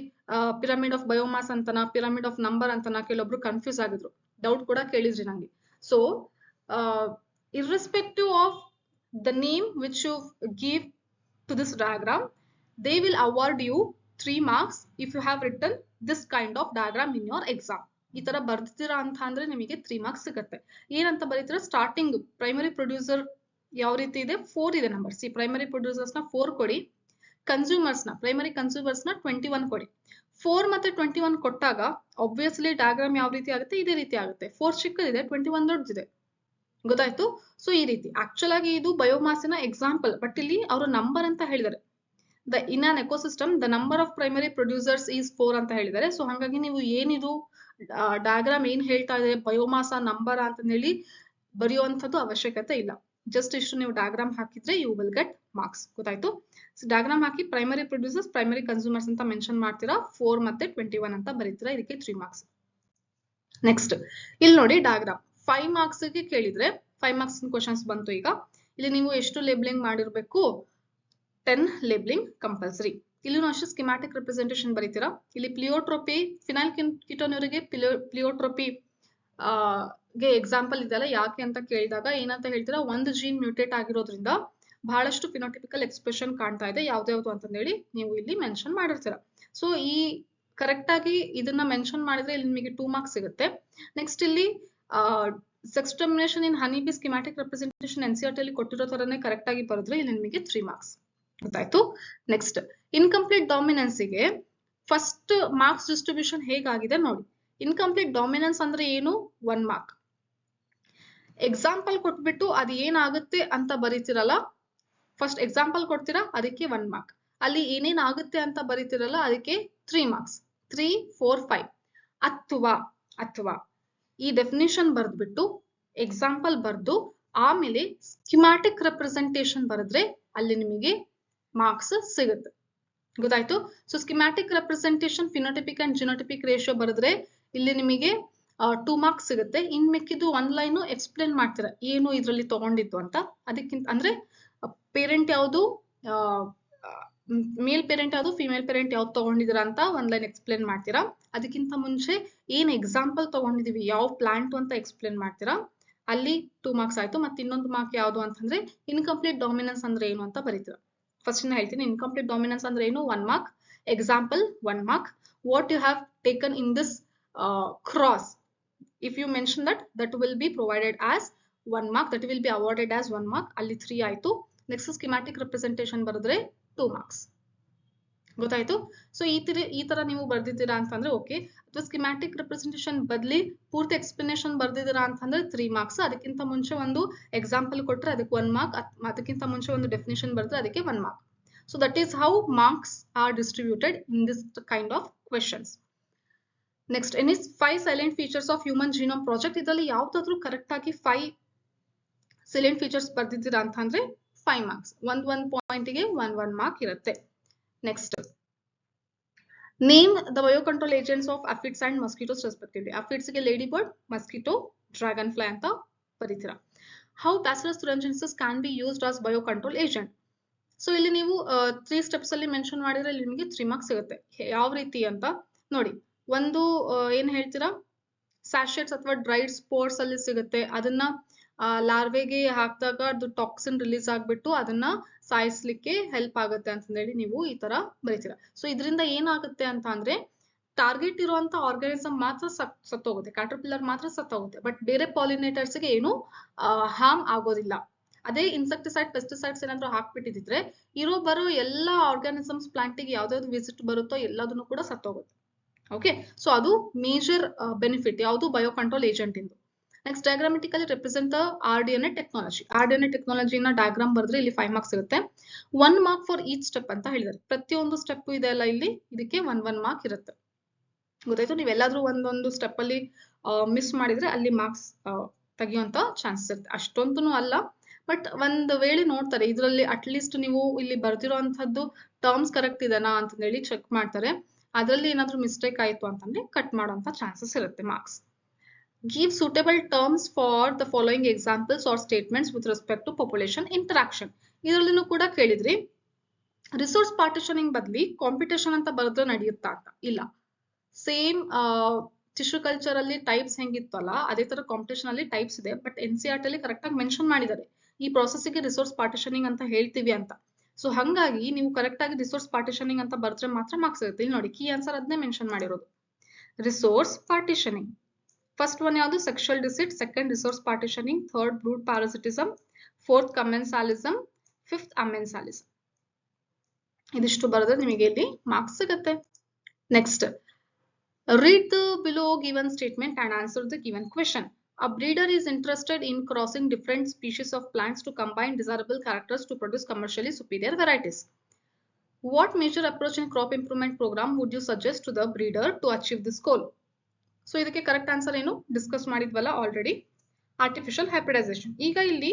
ಪಿರಮಿಡ್ ಆಫ್ ಬಯೋಮಾಸ್ ಅಂತನಾ, ಪಿರಮಿಡ್ ಆಫ್ ನಂಬರ್ ಅಂತನಾ, ಕೆಲವೊಬ್ರು ಕನ್ಫ್ಯೂಸ್ ಆಗಿದ್ರು, ಡೌಟ್ ಕೂಡ ಕೇಳಿದ್ರಿ ನಂಗೆ. So irrespective of the name which you give to this diagram, they will award you 3 marks if you have written this kind of diagram in your exam. ಈ ತರ ಬರ್ದಿರಾ ಅಂತ ಅಂದ್ರೆ ನಿಮಗೆ 3 ಮಾರ್ಕ್ಸ್ ಸಿಗುತ್ತೆ. ಏನಂತ ಬರೀತೀರಾ, ಸ್ಟಾರ್ಟಿಂಗ್ ಪ್ರೈಮರಿ ಪ್ರೊಡ್ಯೂಸರ್ ಯಾವ ರೀತಿ ಇದೆ, 4 ಇದೆ ನಂಬರ್. ಸಿ, ಪ್ರೈಮರಿ ಪ್ರೊಡ್ಯೂಸರ್ಸ್ ನ 4 ಕೊಡಿ, ಕನ್ಸ್ಯೂಮರ್ಸ್ ನ ಪ್ರೈಮರಿ ಕನ್ಸ್ಯೂಮರ್ಸ್ ನ 21 ಕೊಡಿ. 4 ಮತ್ತೆ 21 ಕೊಟ್ಟಾಗ ಆಬ್ವಿಯಸ್ಲಿ ಡಯಾಗ್ರಾಮ್ ಯಾವ ರೀತಿ ಆಗುತ್ತೆ, ಇದೇ ರೀತಿ ಆಗುತ್ತೆ. 4 ಚಿಕ್ಕದಿದೆ, 21 ದೊಡ್ಡದಿದೆ. ಗೊತ್ತಾಯ್ತು? ಸೊ ಈ ರೀತಿ ಆಕ್ಚುಲ್ ಆಗಿ ಇದು ಬಯೋಮಾಸಿನ ಎಕ್ಸಾಂಪಲ್, ಬಟ್ ಇಲ್ಲಿ ಅವರು ನಂಬರ್ ಅಂತ ಹೇಳಿದ್ದಾರೆ. In an ecosystem the number of primary producers is 4 ಅಂತ ಹೇಳಿದ್ದಾರೆ. ಸೊ ಹಾಗಾಗಿ ನೀವು ಏನಿದು ಡಯಾಗ್ರಾಮ್ ಏನ್ ಹೇಳ್ತಾ ಇದೆ, ಬಯೋಮಾಸ ನಂಬರ್ ಅಂತ ಹೇಳಿ ಬರೆಯುವಂಥದ್ದು ಅವಶ್ಯಕತೆ ಇಲ್ಲ. ಜಸ್ಟ್ ಇಷ್ಟು ನೀವು ಡಯಾಗ್ರಾಮ್ ಹಾಕಿದ್ರೆ ಯು ವಿಲ್ ಗೆಟ್ ಮಾರ್ಕ್ಸ್. ಗೊತ್ತಾಯ್ತು? ಸೊ ಡಯಾಗ್ರಾಮ್ ಹಾಕಿ ಪ್ರೈಮರಿ ಪ್ರೊಡ್ಯೂಸರ್ಸ್, ಪ್ರೈಮರಿ ಕನ್ಸ್ಯೂಮರ್ಸ್ ಅಂತ ಮೆನ್ಷನ್ ಮಾಡ್ತೀರಾ, 4 ಮತ್ತೆ 21 ಅಂತ ಬರೀತೀರಾ, ಇದಕ್ಕೆ 3 ಮಾರ್ಕ್ಸ್. ನೆಕ್ಸ್ಟ್, ಇಲ್ಲಿ ನೋಡಿ ಡಯಾಗ್ರಾಮ್ 5 ಮಾರ್ಕ್ಸ್ ಗೆ ಕೇಳಿದ್ರೆ 5 ಮಾರ್ಕ್ಸ್ ಕ್ವಶನ್ಸ್ ಬಂತು. ಈಗ ಇಲ್ಲಿ ನೀವು ಎಷ್ಟು ಲೇಬ್ಲಿಂಗ್ ಮಾಡಿರ್ಬೇಕು, 10 ಲೇಬ್ಲಿಂಗ್ ಕಂಪಲ್ಸರಿ. ಇಲ್ಲೂ ಅಷ್ಟೇ ಸ್ಕಿಮ್ಯಾಟಿಕ್ ರಿಪ್ರೆಸೆಂಟೇಷನ್ ಬರೀತೀರಾ. ಇಲ್ಲಿ ಪ್ಲಿಯೋಟ್ರೋಪಿ, ಫಿನೈಲ್ ಕಿಟೋನೂರಿಗೆ ಪ್ಲಿಯೋಟ್ರೋಪಿ ಗೆ ಎಕ್ಸಾಂಪಲ್ ಇದೆಲ್ಲ ಯಾಕೆ ಅಂತ ಕೇಳಿದಾಗ ಏನಂತ ಹೇಳ್ತೀರಾ, ಒಂದು ಜೀನ್ ಮ್ಯೂಟೇಟ್ ಆಗಿರೋದ್ರಿಂದ ಬಹಳಷ್ಟು ಫಿನೋಟಿಪಿಕಲ್ ಎಕ್ಸ್ಪ್ರೆಷನ್ ಕಾಣ್ತಾ ಇದೆ, ಯಾವ್ದ್ಯಾವ್ದು ಅಂತ ಹೇಳಿ ನೀವು ಇಲ್ಲಿ ಮೆನ್ಷನ್ ಮಾಡಿರ್ತೀರಾ. ಸೊ ಈ ಕರೆಕ್ಟ್ ಆಗಿ ಇದನ್ನ ಮೆನ್ಷನ್ ಮಾಡಿದ್ರೆ ಇಲ್ಲಿ ನಿಮಗೆ 2 ಮಾರ್ಕ್ಸ್ ಸಿಗುತ್ತೆ. ನೆಕ್ಸ್ಟ್, ಇಲ್ಲಿ ಸೆಕ್ಸ್ ಡಿಟರ್ಮಿನೇಷನ್ ಇನ್ honey bee schematic representation NCERT ಅಲ್ಲಿ ಕೊಟ್ಟಿರೋ ತರನೇ ಕರೆಕ್ಟ್ ಆಗಿ ಬರೆದ್ರೆ ಇಲ್ಲಿ ನಿಮಗೆ 3 ಮಾರ್ಕ್ಸ್. ಗೊತ್ತಾಯ್ತು? ನೆಕ್ಸ್ಟ್, ಇನ್ಕಂಪ್ಲೀಟ್ ಡಾಮಿನೆನ್ಸಿಗೆ ಫಸ್ಟ್ ಮಾರ್ಕ್ಸ್ ಡಿಸ್ಟ್ರಿಬ್ಯೂಷನ್ ಹೇಗಾಗಿದೆ ನೋಡಿ. ಇನ್ಕಂಪ್ಲೀಟ್ ಡಾಮಿನೆನ್ಸ್ ಅಂದ್ರೆ ಏನು, 1 ಮಾರ್ಕ್. ಎಕ್ಸಾಂಪಲ್ ಕೊಟ್ಬಿಟ್ಟು ಅದು ಏನಾಗುತ್ತೆ ಅಂತ ಬರೀತಿರಲ್ಲ, ಫಸ್ಟ್ ಎಕ್ಸಾಂಪಲ್ ಕೊಡ್ತೀರಾ, ಅದಕ್ಕೆ 1 ಮಾರ್ಕ್. ಅಲ್ಲಿ ಏನೇನ್ ಆಗುತ್ತೆ ಅಂತ ಬರೀತಿರಲ್ಲ, ಅದಕ್ಕೆ 3 ಮಾರ್ಕ್ಸ್. 3, 4, 5. ಅಥವಾ ಈ ಡೆಫಿನೇಷನ್ ಬರ್ದ್ಬಿಟ್ಟು ಎಕ್ಸಾಂಪಲ್ ಬರ್ದು ಆಮೇಲೆ ಸ್ಕಿಮ್ಯಾಟಿಕ್ ರೆಪ್ರೆಸೆಂಟೇಷನ್ ಬರೆದ್ರೆ ಅಲ್ಲಿ ನಿಮಗೆ ಮಾರ್ಕ್ಸ್ ಸಿಗುತ್ತೆ. ಗೊತ್ತಾಯ್ತು? So schematic representation, phenotypic and genotypic ratio ಬರೆದ್ರೆ ಇಲ್ಲಿ ನಿಮಗೆ 2 ಮಾರ್ಕ್ಸ್ ಸಿಗುತ್ತೆ. ಇನ್ ಮಿಕ್ಕಿದ್ದು 1 ಲೈನ್ ಎಕ್ಸ್ಪ್ಲೇನ್ ಮಾಡ್ತೀರಾ ಏನು ಇದ್ರಲ್ಲಿ ತಗೊಂಡಿದ್ದು ಅಂತ. ಅದಕ್ಕಿಂತ ಅಂದ್ರೆ ಪೇರೆಂಟ್ ಯಾವುದು, ಮೇಲ್ ಪೇರೆಂಟ್ ಯಾವುದು, ಫಿಮೇಲ್ ಪೇರೆಂಟ್ ಯಾವ್ದು ತಗೊಂಡಿದ್ದೀರಾ ಅಂತ ಒಂದ್ ಲೈನ್ ಎಕ್ಸ್ಪ್ಲೇನ್ ಮಾಡ್ತೀರಾ. ಅದಕ್ಕಿಂತ ಮುಂಚೆ ಏನ್ ಎಕ್ಸಾಂಪಲ್ ತಗೊಂಡಿದೀವಿ, ಯಾವ ಪ್ಲಾಂಟ್ ಅಂತ ಎಕ್ಸ್ಪ್ಲೇನ್ ಮಾಡ್ತೀರಾ. ಅಲ್ಲಿ 2 ಮಾರ್ಕ್ಸ್ ಆಯ್ತು. ಮತ್ತೆ ಇನ್ನೊಂದು ಮಾರ್ಕ್ ಯಾವುದು ಅಂತಂದ್ರೆ ಇನ್ಕಂಪ್ಲೀಟ್ ಡಾಮಿನೆನ್ಸ್ ಅಂದ್ರೆ ಏನು ಅಂತ ಬರೀತೀರಾ. ಫಸ್ಟ್ ಹೇಳ್ತೀನಿ, ಇನ್ಕಂಪ್ಲೀಟ್ ಡಾಮಿನೆನ್ಸ್ ಅಂದ್ರೆ ಏನು, 1 mark. Example 1 mark. What you have taken in this cross, if you mention that will be provided as 1 mark, that will be awarded as 1 mark. ಅಲ್ಲಿ 3 ಆಯ್ತು. ನೆಕ್ಸ್ಟ್ ಸ್ಕಿಮ್ಯಾಟಿಕ್ ರೆಪ್ರೆಸೆಂಟೇಷನ್ ಬರೆದ್ರೆ 2 marks. ಗೊತ್ತಾಯ್ತು. So ಈ ತರ ನೀವು ಬರ್ದಿದ್ದೀರಾ ಅಂತಂದ್ರೆ ಓಕೆ. ಅಥವಾ schematic representation ಬದಲಿ ಪೂರ್ತಿ ಎಕ್ಸ್ಪ್ಲನೇಷನ್ ಬರ್ದಿದ್ದೀರಾ ಅಂತಂದ್ರೆ 3 ಮಾರ್ಕ್ಸ್. ಅದಕ್ಕಿಂತ ಮುಂಚೆ ಒಂದು ಎಕ್ಸಾಂಪಲ್ ಕೊಟ್ರೆ ಅದಕ್ಕೆ 1 ಮಾರ್ಕ್. ಅದಕ್ಕಿಂತ ಮುಂಚೆ ಒಂದು ಡೆಫಿನೇಷನ್ ಬರೆದ್ರೆ ಅದಕ್ಕೆ 1 mark. So that is how marks are distributed in this kind of questions. Next, any 5 silent features of human genome project. ಇದರಲ್ಲಿ ಯಾವ್ದಾದ್ರು ಕರೆಕ್ಟ್ ಆಗಿ 5 ಸೈಲೆಂಟ್ ಫೀಚರ್ಸ್ ಬರ್ದಿದ್ದೀರಾ ಅಂತಂದ್ರೆ 5 ಮಾರ್ಕ್ಸ್. ಒಂದ್ ಪಾಯಿಂಟ್ಗೆ 1 ಮಾರ್ಕ್ ಇರುತ್ತೆ. Next, name the biocontrol agents of aphids and mosquitoes respectively. Aphids ಗೆ lady bird, mosquito, dragon fly ಅಂತ ಬರೀತೀರಾ. How bacillus thuringiensis can be used as biocontrol agent. So ಇಲ್ಲಿ ನೀವು 3 ಸ್ಟೆಪ್ಸ್ ಅಲ್ಲಿ ಮೆನ್ಷನ್ ಮಾಡಿದ್ರೆ ಇಲ್ಲಿ ನಿಮಗೆ 3 ಮಾರ್ಕ್ಸ್ ಸಿಗುತ್ತೆ. ಯಾವ ರೀತಿ ಅಂತ ನೋಡಿ. ಒಂದು ಏನ್ ಹೇಳ್ತೀರಾ, ಸ್ಯಾಶೆಟ್ಸ್ ಅಥವಾ ಡ್ರೈಡ್ ಸ್ಪೋರ್ಟ್ಸ್ ಅಲ್ಲಿ ಸಿಗುತ್ತೆ. ಅದನ್ನ ಲಾರ್ವೆಗೆ ಹಾಕಿದಾಗ ಅದು ಟಾಕ್ಸಿನ್ ರಿಲೀಸ್ ಆಗ್ಬಿಟ್ಟು ಅದನ್ನ ಸಾಯಿಸ್ಲಿಕ್ಕೆ ಹೆಲ್ಪ್ ಆಗುತ್ತೆ ಅಂತ ಹೇಳಿ ನೀವು ಈ ತರ ಬರೀತೀರಾ. ಸೊ ಇದರಿಂದ ಏನಾಗುತ್ತೆ ಅಂತ ಅಂದ್ರೆ ಟಾರ್ಗೆಟ್ ಇರುವಂತ ಆರ್ಗಾನಿಸಮ್ ಮಾತ್ರ ಸತ್ತೋಗುತ್ತೆ, ಕ್ಯಾಟರ್ಪಿಲ್ಲರ್ ಮಾತ್ರ ಸತ್ತೋಗುತ್ತೆ. ಬಟ್ ಬೇರೆ ಪಾಲಿನೇಟರ್ಸ್ ಗೆ ಏನು ಹಾರ್ಮ್ ಆಗೋದಿಲ್ಲ. ಅದೇ ಇನ್ಸೆಕ್ಟಿಸೈಡ್, ಪೆಸ್ಟಿಸೈಡ್ಸ್ ಏನಾದ್ರು ಹಾಕ್ಬಿಟ್ಟಿದ್ರೆ ಬರೋ ಎಲ್ಲಾ ಆರ್ಗಾನಿಸಮ್ಸ್ ಪ್ಲಾಂಟಿಗೆ ಯಾವ್ದಾವ್ದು ವಿಸಿಟ್ ಬರುತ್ತೋ ಎಲ್ಲದನ್ನು ಕೂಡ ಸತ್ತೋಗುತ್ತೆ. ಓಕೆ, ಸೊ ಅದು ಮೇಜರ್ ಬೆನಿಫಿಟ್ ಯಾವುದು, ಬಯೋ ಕಂಟ್ರೋಲ್ ಏಜೆಂಟ್ ಇಂದು. Next, diagrammatically represent the RDNA technology. RDNA ಟೆಕ್ನಾಲಜಿನ ಡಯಾಗ್ರಾಮ್ ಬರೆದ್ರೆ ಇಲ್ಲಿ 5 ಮಾರ್ಕ್ಸ್ ಸಿಗುತ್ತೆ. 1 ಮಾರ್ಕ್ ಫಾರ್ ಈಚ್ ಸ್ಟೆಪ್ ಅಂತ ಹೇಳಿದ್ದಾರೆ. ಪ್ರತಿಯೊಂದು ಸ್ಟೆಪ್ ಇದೆ ಅಲ್ಲ ಇಲ್ಲಿ, ಇದಕ್ಕೆ 1 ಮಾರ್ಕ್ ಇರುತ್ತೆ. ಗೊತ್ತಾಯ್ತು. ನೀವೆಲ್ಲಾದ್ರೂ ಒಂದೊಂದು ಸ್ಟೆಪ್ ಅಲ್ಲಿ ಮಿಸ್ ಮಾಡಿದ್ರೆ ಅಲ್ಲಿ ಮಾರ್ಕ್ಸ್ ತೆಗಿಯುವಂತ ಚಾನ್ಸಸ್ ಇರುತ್ತೆ. ಅಷ್ಟೊಂದು ಅಲ್ಲ, ಬಟ್ ಒಂದ್ ವೇಳೆ ನೋಡ್ತಾರೆ ಇದರಲ್ಲಿ ಅಟ್ಲೀಸ್ಟ್ ನೀವು ಇಲ್ಲಿ ಬರ್ದಿರೋಂಥದ್ದು ಟರ್ಮ್ಸ್ ಕರೆಕ್ಟ್ ಇದೆನಾ ಅಂತ ಹೇಳಿ ಚೆಕ್ ಮಾಡ್ತಾರೆ. ಅದರಲ್ಲಿ ಏನಾದ್ರೂ ಮಿಸ್ಟೇಕ್ ಆಯ್ತು ಅಂತಂದ್ರೆ ಕಟ್ ಮಾಡುವಂತ ಚಾನ್ಸಸ್ ಇರುತ್ತೆ marks. Give suitable terms for the following examples or statements with respect to population interaction. ಇದರಲ್ಲಿನೂ ಕೂಡ ಕೇಳಿದ್ರಿ ರಿಸೋರ್ಸ್ ಪಾರ್ಟಿಷನಿಂಗ್ ಬದಲಿ ಕಾಂಪಿಟೇಷನ್ ಅಂತ ಬರೆದ್ರೆ ನಡೆಯುತ್ತಾ ಅಂತ. ಇಲ್ಲ, ಸೇಮ್ ಟಿಶ್ಯೂ ಕಲ್ಚರ್ ಅಲ್ಲಿ ಟೈಪ್ಸ್ ಹೆಂಗಿತ್ತಲ್ಲ ಅದೇ ತರ ಕಾಂಪಿಟೇಷನ್ ಅಲ್ಲಿ ಟೈಪ್ಸ್ ಇದೆ. ಬಟ್ NCERT ಅಲ್ಲಿ ಕರೆಕ್ಟ್ ಆಗಿ ಮೆನ್ಷನ್ ಮಾಡಿದ್ದಾರೆ ಈ ಪ್ರೊಸೆಸ್ಗೆ ರಿಸೋರ್ಸ್ ಪಾರ್ಟಿಷನಿಂಗ್ ಅಂತ ಹೇಳ್ತೀವಿ ಅಂತ. ಸೊ ಹಂಗಾಗಿ ನೀವು ಕರೆಕ್ಟ್ ಆಗಿ ರಿಸೋರ್ಸ್ ಪಾರ್ಟಿಷನಿಂಗ್ ಅಂತ ಬರ್ದ್ರೆ ಮಾತ್ರ ಮಾರ್ಕ್ಸ್ ಸಿಗುತ್ತೆ. ಇಲ್ಲಿ ನೋಡಿ, ಕೀ ಆನ್ಸರ್ ಅದನ್ನೇ ಮೆನ್ಷನ್ ಮಾಡಿರೋದು, ರಿಸೋರ್ಸ್ ಪಾರ್ಟಿಷನಿಂಗ್. ಫಸ್ಟ್ ಒನ್ ಯಾವುದು, sexual deceit. Second, resource partitioning. Third, brood parasitism. Fourth, commensalism. Fifth, amensalism. ಇದಿಷ್ಟು ಬರೆದ್ರೆ ನಿಮಗೆ ಇಲ್ಲಿ ಮಾರ್ಕ್ಸ್ ಸಿಗುತ್ತೆ. Next, read the below given statement and answer the given question. A breeder is interested in crossing different species of plants to combine desirable characters to produce commercially superior varieties. What major approach in crop improvement program would you suggest to the breeder to achieve this goal? So ಇದಕ್ಕೆ correct answer ಏನು discuss ಮಾಡಿದ್ವಲ್ಲ already, artificial hybridisation. ಈಗ ಇಲ್ಲಿ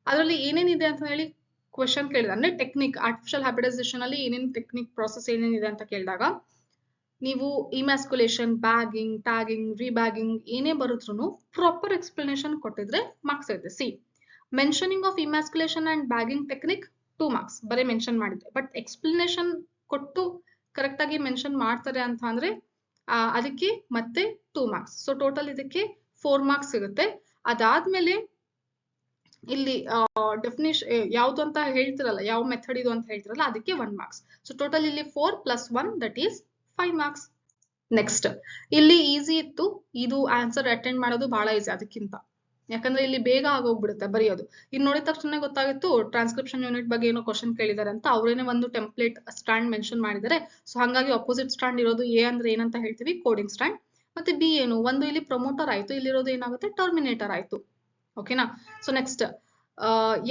ಅದರಲ್ಲಿ ಏನೇನಿದೆ ಅಂತ ಹೇಳಿ question ಕೇಳಿದ, ಅಂದ್ರೆ ಟೆಕ್ನಿಕ್, ಆರ್ಟಿಫಿಷಿಯಲ್ ಹೈಬ್ರಿಡೈಸೇಷನ್ ಅಲ್ಲಿ ಏನೇನು ಟೆಕ್ನಿಕ್ ಪ್ರಾಸೆಸ್ ಏನೇನಿದೆ ಅಂತ ಕೇಳಿದಾಗ ನೀವು ಇಮ್ಯಾಸ್ಕುಲೇಷನ್, ಬ್ಯಾಗಿಂಗ್, ಟ್ಯಾಗಿಂಗ್, ರೀಬ್ಯಾಗಿಂಗ್ ಏನೇ ಬರುತ್ರು ಪ್ರಾಪರ್ ಎಕ್ಸ್ಪ್ಲನೇಷನ್ ಕೊಟ್ಟಿದ್ರೆ ಮಾರ್ಕ್ಸ್ ಇರುತ್ತೆ. C, mentioning of emasculation and bagging technique 2 marks ಬರೀ ಮೆನ್ಷನ್ ಮಾಡಿದ್ರೆ. ಬಟ್ ಎಕ್ಸ್ಪ್ಲನೇಷನ್ ಕೊಟ್ಟು ಕರೆಕ್ಟ್ ಆಗಿ ಮೆನ್ಷನ್ ಮಾಡ್ತಾರೆ ಅಂತ ಅಂದ್ರೆ ಅದಕ್ಕೆ ಮತ್ತೆ 2 ಮಾರ್ಕ್ಸ್. ಸೊ ಟೋಟಲ್ ಇದಕ್ಕೆ 4 ಮಾರ್ಕ್ಸ್ ಸಿಗುತ್ತೆ. ಅದಾದ್ಮೇಲೆ ಇಲ್ಲಿ ಡೆಫಿನಿಷನ್ ಯಾವ್ದು ಅಂತ ಹೇಳ್ತಿರಲ್ಲ, ಯಾವ ಮೆಥಡ್ ಇದು ಅಂತ ಹೇಳ್ತಿರಲ್ಲ, ಅದಕ್ಕೆ 1 ಮಾರ್ಕ್ಸ್. ಸೊ ಟೋಟಲ್ ಇಲ್ಲಿ 4 + 1 ದಟ್ ಈಸ್ 5 ಮಾರ್ಕ್ಸ್. ನೆಕ್ಸ್ಟ್, ಇಲ್ಲಿ ಈಸಿ ಇತ್ತು, ಇದು ಆನ್ಸರ್ ಅಟೆಂಡ್ ಮಾಡೋದು ಬಹಳ ಈಸಿ ಅದಕ್ಕಿಂತ, ಯಾಕಂದ್ರೆ ಇಲ್ಲಿ ಬೇಗ ಆಗೋಗ್ಬಿಡುತ್ತೆ ಬರೆಯೋದು. ಇನ್ನು ನೋಡಿದ ತಕ್ಷಣ ಗೊತ್ತಾಗಿತ್ತು ಟ್ರಾನ್ಸ್ಕ್ರಿಪ್ಷನ್ ಯೂನಿಟ್ ಬಗ್ಗೆ ಏನೋ ಕ್ವಶನ್ ಕೇಳಿದಾರೆ ಅಂತ. ಅವರೇನೆ ಒಂದು ಟೆಂಪ್ಲೇಟ್ ಸ್ಟ್ಯಾಂಡ್ ಮೆನ್ಷನ್ ಮಾಡಿದ್ದಾರೆ. ಸೊ ಹಾಗಾಗಿ ಅಪೋಸಿಟ್ ಸ್ಟ್ಯಾಂಡ್ ಇರೋದು ಎ ಅಂದ್ರೆ ಏನಂತ ಹೇಳ್ತೀವಿ, ಕೋಡಿಂಗ್ ಸ್ಟ್ಯಾಂಡ್. ಮತ್ತೆ ಬಿ ಏನು, ಒಂದು ಇಲ್ಲಿ ಪ್ರಮೋಟರ್ ಆಯ್ತು, ಇಲ್ಲಿರೋದು ಏನಾಗುತ್ತೆ, ಟರ್ಮಿನೇಟರ್ ಆಯ್ತು. ಓಕೆನಾ. ಸೊ ನೆಕ್ಸ್ಟ್,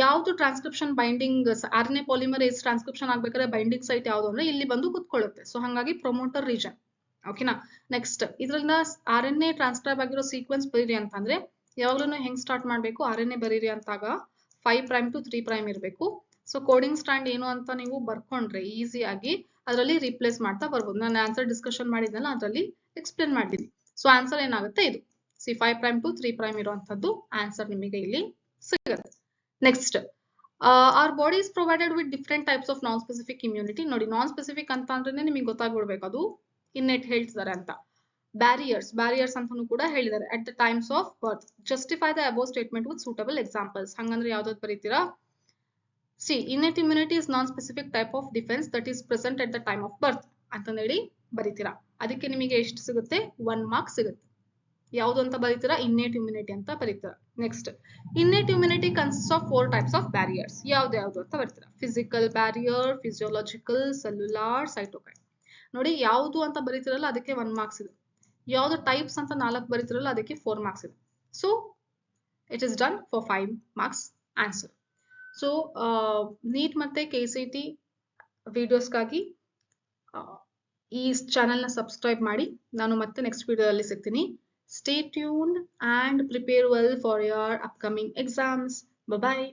ಯಾವ್ದು transcription binding, RNA polymerase transcription ಆಗ್ಬೇಕಾದ್ರೆ ಬೈಂಡಿಂಗ್ ಸೈಟ್ ಯಾವ್ದು ಅಂದ್ರೆ ಇಲ್ಲಿ ಬಂದು ಕುತ್ಕೊಳ್ಳುತ್ತೆ. ಸೊ ಹಾಗಾಗಿ ಪ್ರಮೋಟರ್ ರೀಜನ್. ಓಕೆನಾ. ನೆಕ್ಸ್ಟ್, ಇದ್ರಿಂದ RNA ಟ್ರಾನ್ಸ್ಕ್ರೈಬ್ ಆಗಿರೋ ಸೀಕ್ವೆನ್ಸ್ ಬರೀರಿ ಅಂತಂದ್ರೆ ಯಾವಾಗ್ಲೂ ಹೆಂಗ್ ಸ್ಟಾರ್ಟ್ ಮಾಡ್ಬೇಕು, RNA ಬರೀರಿ ಅಂತಾಗ 5' to 3' ಇರಬೇಕು. ಸೊ ಕೋಡಿಂಗ್ ಸ್ಟ್ಯಾಂಡ್ ಏನು ಅಂತ ನೀವು ಬರ್ಕೊಂಡ್ರೆ ಈಸಿಯಾಗಿ ಅದರಲ್ಲಿ ರೀಪ್ಲೇಸ್ ಮಾಡ್ತಾ ಬರ್ಬೋದು. ನಾನು ಆನ್ಸರ್ ಡಿಸ್ಕಷನ್ ಮಾಡಿದ್ನಲ್ಲ ಅದರಲ್ಲಿ ಎಕ್ಸ್ಪ್ಲೇನ್ ಮಾಡಿದ್ದೀನಿ. ಸೊ ಆನ್ಸರ್ ಏನಾಗುತ್ತೆ ಇದು, ಸಿ 5' to 3' ಇರುವಂತದ್ದು ಆನ್ಸರ್ ನಿಮಗೆ ಇಲ್ಲಿ ಸಿಗುತ್ತೆ. Next, our body is provided with different types of non-specific immunity. ನೋಡಿ ನಾನ್ ಸ್ಪೆಸಿಫಿಕ್ ಅಂತ ಅಂದ್ರೆ ನಿಮಗೆ ಗೊತ್ತಾಗ್ಬಿಡ್ಬೇಕು ಅದು ಇನ್ನೆಟ್ ಹೇಳ್ತಿದ್ದಾರೆ ಅಂತ. ಬ್ಯಾರಿಯರ್ಸ್ ಅಂತಾನು ಕೂಡ ಹೇಳಿದ್ದಾರೆ. at the times of birth justify the above statement with suitable examples. ಹಂಗಂದ್ರೆ ಯಾವ್ದಾದ್ರು ಬರೀತೀರಾ? See, innate immunity is non-specific type of defense that is present at the time of birth ಅಂತ ಹೇಳಿ ಬರೀತೀರಾ. ಅದಕ್ಕೆ ನಿಮಗೆ ಎಷ್ಟು ಸಿಗುತ್ತೆ? 1 ಮಾರ್ಕ್ ಸಿಗುತ್ತೆ. ಯಾವುದು ಅಂತ ಬರೀತೀರಾ? ಇನ್ನೇಟ್ ಇಮ್ಯುನಿಟಿ ಅಂತ ಬರೀತೀರಾ. Next, innate immunity consist of 4 types of barriers. ಯಾವ್ದು ಅಂತ ಬರೀತೀರಾ? Physical barrier, physiological, cellular, cytokine. ನೋಡಿ, ಯಾವುದು ಅಂತ ಬರೀತಿರಲ್ಲ ಅದಕ್ಕೆ 1 ಮಾರ್ಕ್ಸ್ ಇದೆ. ಯಾವ್ದು ಟೈಪ್ಸ್ ಅಂತ 4 ಬರೀತಿರಲ್ಲ ಅದಕ್ಕೆ 4 ಮಾರ್ಕ್ಸ್ ಇದೆ. So it is done for 5 marks answer. So NEET ಮತ್ತೆ KCT ವಿಡಿಯೋಸ್ಗಾಗಿ ಈ ಚಾನೆಲ್ನ ಸಬ್ಸ್ಕ್ರೈಬ್ ಮಾಡಿ. ನಾನು ಮತ್ತೆ ನೆಕ್ಸ್ಟ್ ವಿಡಿಯೋದಲ್ಲಿ ಸಿಗ್ತೀನಿ. Stay tuned and prepare well for your upcoming exams. Bye bye.